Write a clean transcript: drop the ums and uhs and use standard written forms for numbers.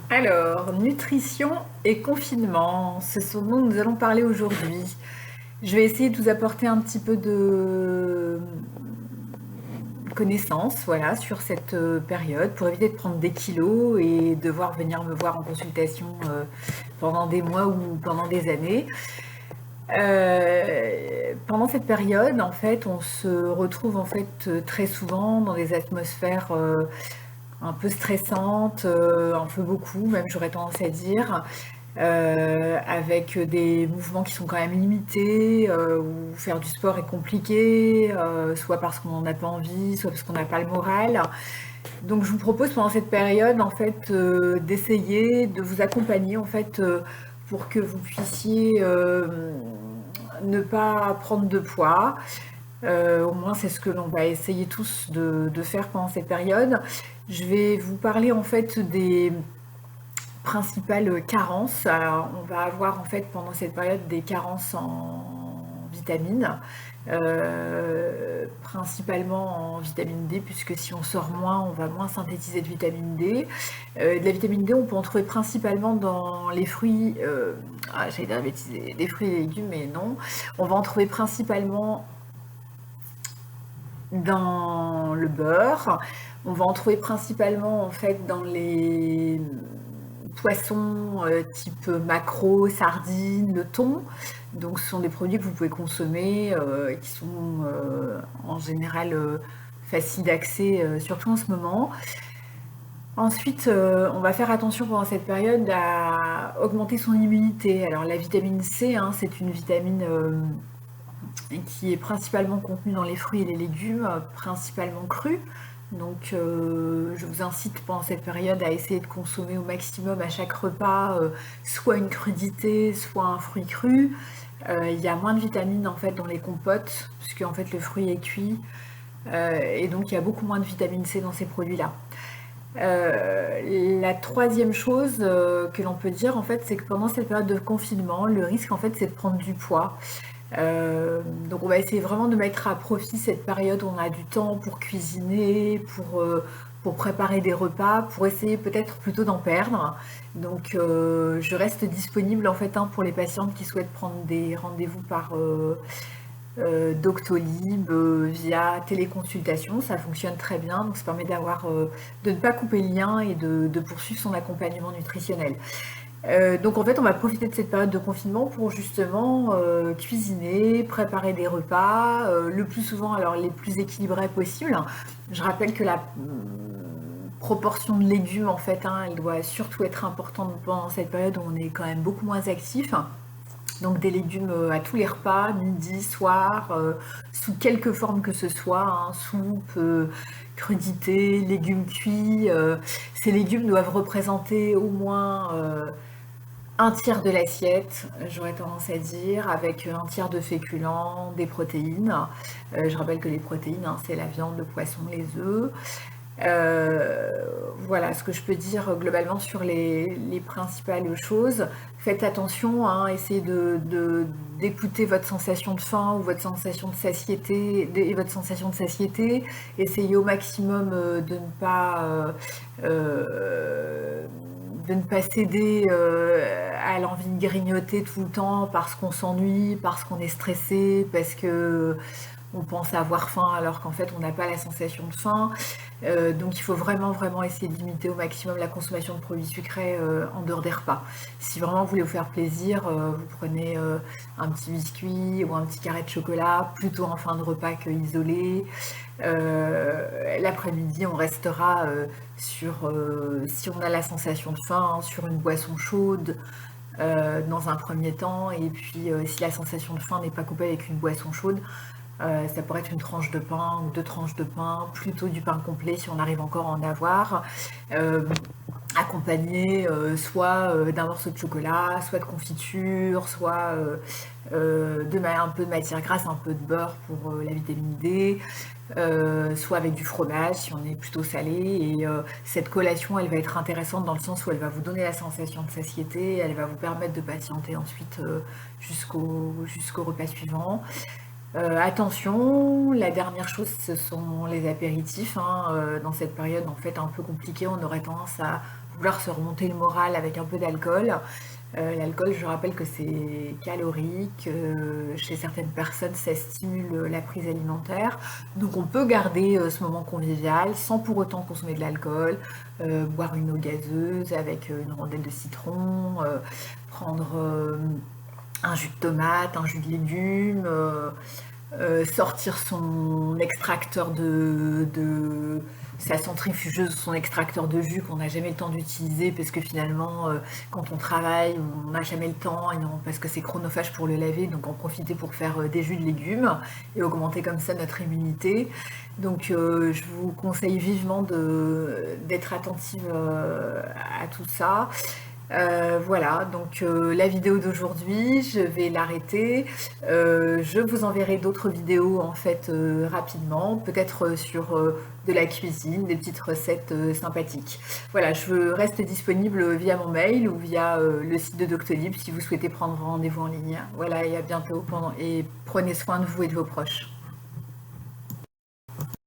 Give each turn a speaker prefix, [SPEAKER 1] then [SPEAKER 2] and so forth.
[SPEAKER 1] Alors, nutrition et confinement, c'est ce dont nous allons parler aujourd'hui. Je vais essayer de vous apporter un petit peu de connaissances, voilà, sur cette période pour éviter de prendre des kilos et devoir venir me voir en consultation pendant des mois ou pendant des années. Pendant cette période, en fait, on se retrouve en fait très souvent dans des atmosphères un peu stressantes, un peu beaucoup, même j'aurais tendance à dire, avec des mouvements qui sont quand même limités, où faire du sport est compliqué, soit parce qu'on n'en a pas envie, soit parce qu'on n'a pas le moral. Donc je vous propose pendant cette période en fait d'essayer de vous accompagner en fait pour que vous puissiez ne pas prendre de poids. Au moins c'est ce que l'on va essayer tous de faire pendant cette période. Je vais vous parler en fait des principales carences. Alors, on va avoir en fait pendant cette période des carences en vitamines, principalement en vitamine D, puisque si on sort moins, on va moins synthétiser de vitamine D. De la vitamine D, on peut en trouver principalement dans les fruits, j'allais dire bêtiser, des fruits et légumes, mais non. On va en trouver principalement dans le beurre. On va en trouver principalement en fait dans les poissons type maquereau, sardines, le thon. Donc ce sont des produits que vous pouvez consommer qui sont en général faciles d'accès, surtout en ce moment. Ensuite, on va faire attention pendant cette période à augmenter son immunité. Alors la vitamine C, hein, c'est une vitamine qui est principalement contenue dans les fruits et les légumes, principalement crus. Donc je vous incite pendant cette période à essayer de consommer au maximum à chaque repas soit une crudité, soit un fruit cru. Il y a moins de vitamines en fait dans les compotes, puisque en fait le fruit est cuit, et donc il y a beaucoup moins de vitamine C dans ces produits-là. La troisième chose que l'on peut dire en fait, c'est que pendant cette période de confinement, le risque en fait c'est de prendre du poids. Donc on va essayer vraiment de mettre à profit cette période où on a du temps pour cuisiner, pour préparer des repas, pour essayer peut-être plutôt d'en perdre. Donc je reste disponible en fait hein, pour les patientes qui souhaitent prendre des rendez-vous par Doctolib via téléconsultation. Ça fonctionne très bien, donc ça permet de ne pas couper le lien et de poursuivre son accompagnement nutritionnel. Donc en fait, on va profiter de cette période de confinement pour justement cuisiner, préparer des repas, le plus souvent alors les plus équilibrés possible. Je rappelle que la proportion de légumes en fait, hein, elle doit surtout être importante pendant cette période où on est quand même beaucoup moins actif. Donc des légumes à tous les repas, midi, soir, sous quelque forme que ce soit, hein, soupe, crudité, légumes cuits. Ces légumes doivent représenter au moins un tiers de l'assiette, j'aurais tendance à dire, avec un tiers de féculents, des protéines. Je rappelle que les protéines, hein, c'est la viande, le poisson, les œufs. Voilà ce que je peux dire globalement sur les principales choses. Faites attention, hein, essayez d'écouter votre sensation de faim ou votre sensation de satiété et votre sensation de satiété. Essayez au maximum de ne pas céder à l'envie de grignoter tout le temps parce qu'on s'ennuie, parce qu'on est stressé, parce que on pense avoir faim alors qu'en fait on n'a pas la sensation de faim. Donc il faut vraiment vraiment essayer de limiter au maximum la consommation de produits sucrés en dehors des repas. Si vraiment vous voulez vous faire plaisir, vous prenez un petit biscuit ou un petit carré de chocolat, plutôt en fin de repas que isolé. L'après-midi, on restera si on a la sensation de faim, hein, sur une boisson chaude dans un premier temps. Et puis, si la sensation de faim n'est pas coupée avec une boisson chaude, ça pourrait être une tranche de pain ou deux tranches de pain, plutôt du pain complet si on arrive encore à en avoir, accompagné soit d'un morceau de chocolat, soit de confiture, soit un peu de matière grasse, un peu de beurre pour la vitamine D, soit avec du fromage si on est plutôt salé. Et cette collation, elle va être intéressante dans le sens où elle va vous donner la sensation de satiété, elle va vous permettre de patienter ensuite jusqu'au repas suivant. Attention, la dernière chose, ce sont les apéritifs, hein. Dans cette période en fait un peu compliquée, on aurait tendance à vouloir se remonter le moral avec un peu d'alcool. L'alcool, je rappelle que c'est calorique, chez certaines personnes ça stimule la prise alimentaire, donc on peut garder ce moment convivial sans pour autant consommer de l'alcool, boire une eau gazeuse avec une rondelle de citron, prendre un jus de tomate, un jus de légumes, sortir son extracteur sa centrifugeuse, son extracteur de jus qu'on n'a jamais le temps d'utiliser parce que finalement, quand on travaille, on n'a jamais le temps et non, parce que c'est chronophage pour le laver, donc en profiter pour faire des jus de légumes et augmenter comme ça notre immunité. Donc je vous conseille vivement d'être attentive à tout ça. Voilà, donc la vidéo d'aujourd'hui, je vais l'arrêter. Je vous enverrai d'autres vidéos en fait rapidement, peut-être sur de la cuisine, des petites recettes sympathiques. Voilà, je reste disponible via mon mail ou via le site de Doctolib si vous souhaitez prendre rendez-vous en ligne. Voilà, et à bientôt et prenez soin de vous et de vos proches.